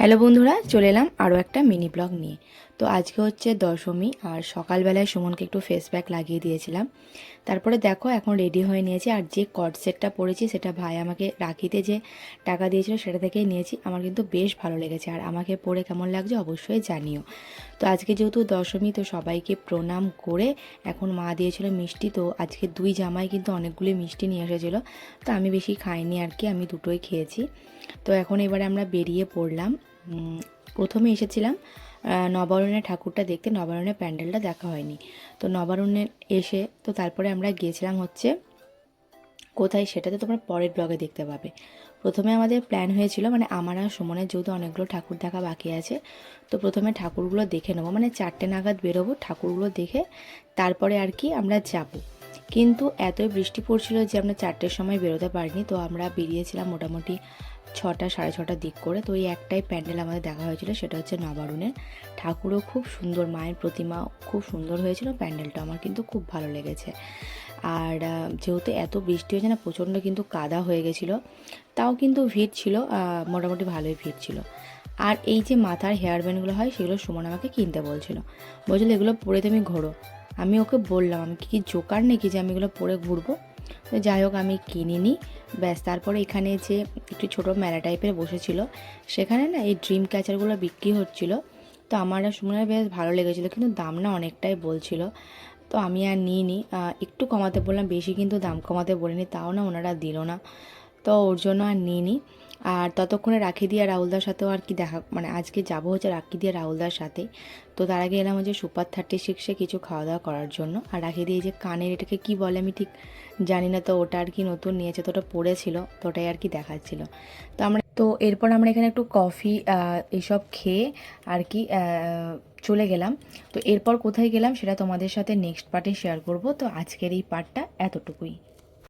Hello বন্ধুরা, চলে এলাম আরও একটা মিনি ব্লগ নিয়ে। তো আজকে হচ্ছে দশমী, আর সকালবেলায় সুমনকে একটু ফেস প্যাক লাগিয়ে দিয়েছিলাম। তারপরে দেখো এখন রেডি হয়ে নিয়েছি, আর যে কট সেটটা পরেছি সেটা ভাই আমাকে রাখিতে যে টাকা দিয়েছিল সেটা থেকেই নিয়েছি। আমার কিন্তু বেশ ভালো লেগেছে, আর আমাকে পরে কেমন লাগছে অবশ্যই জানিও। তো আজকে যেহেতু দশমী, তো সবাইকে প্রণাম করে এখন মা দিয়েছিল মিষ্টি। তো আজকে দুই জামাই কিন্তু অনেকগুলি মিষ্টি নিয়ে এসেছিলো, তো আমি বেশি খাইনি আর কি, আমি দুটোই খেয়েছি। তো এখন এবারে আমরা বেরিয়ে পড়লাম। প্রথমে এসেছিলাম নবারণের ঠাকুরটা দেখতে, নবারণের প্যান্ডেলটা দেখা হয়নি। তো নবারণের এসে তো তারপরে আমরা গিয়েছিলাম হচ্ছে কোথায়, সেটা তো তোমরা পরের ব্লগে দেখতে পাবে। প্রথমে আমাদের প্ল্যান হয়েছিল, মানে আমার আর সুমনের যেহেতু অনেকগুলো ঠাকুর দেখা বাকি আছে, তো প্রথমে ঠাকুরগুলো দেখে নেবো, মানে 4টে নাগাদ বেরোবো, ঠাকুরগুলো দেখে তারপরে আর কি আমরা যাব। কিন্তু এতই বৃষ্টি পড়ছিল যে আমরা 4টের সময় বেরোতে পারিনি। তো আমরা বেরিয়েছিলাম মোটামুটি 6টা সাড়ে 6টার দিক করে। তো ওই একটাই প্যান্ডেল আমাদের দেখা হয়েছিল, সেটা হচ্ছে নবারুণের। ঠাকুরও খুব সুন্দর, মায়ের প্রতিমা খুব সুন্দর হয়েছিল, প্যান্ডেলটা আমার কিন্তু খুব ভালো লেগেছে। আর যেহেতু এত বৃষ্টি হয়েছে না, প্রচণ্ড কিন্তু কাদা হয়ে গেছিলো, তাও কিন্তু ভিড় ছিল, মোটামুটি ভালোই ভিড় ছিল। আর এই যে মাথার হেয়ার ব্যান্ডগুলো হয়, সেগুলো সুমন আমাকে কিনতে বলছিল, এগুলো পরে তুমি ঘোরো। আমি ওকে বললাম আমি কি জোকার নাকি যে আমি এগুলো পরে ঘুরবো। তো যাই হোক, আমি কিনিনি। ব্যাস, তারপরে এখানে যে একটু ছোটো মেলা টাইপের বসেছিল, সেখানে না এই ড্রিম ক্যাচারগুলো বিক্রি হচ্ছিল। তো আমার আর সুমনের বেশ ভালো লেগেছিলো, কিন্তু দাম না অনেকটাই বলছিল। তো আমি আর নিইনি, একটু কমাতে বললাম, বেশি কিন্তু দাম কমাতে বলিনি, তাও না ওনারা দিল না। তো ওর জন্য আর নিইনি। আর ততক্ষণে রাখি দিয়ে রাহুলদার সাথেও আর কি দেখা, মানে আজকে যাবো হচ্ছে রাখি দিয়ে রাহুলদার সাথে। তো তার আগে এলাম হচ্ছে সুপার 36-এ কিছু খাওয়া দাওয়া করার জন্য। আর রাখি দিয়ে যে কানের, এটাকে কি বলে আমি ঠিক জানি না, তো ওটা আর কি নতুন নিয়েছে, তো ওটা পড়েছিল, তো ওটাই আর কি দেখাচ্ছিল। তো এরপর আমরা এখানে একটু কফি এসব খেয়ে আর কি চলে গেলাম। তো এরপর কোথায় গেলাম সেটা তোমাদের সাথে নেক্সট পার্টে শেয়ার করব। তো আজকের এই পার্টটা এতটুকুই।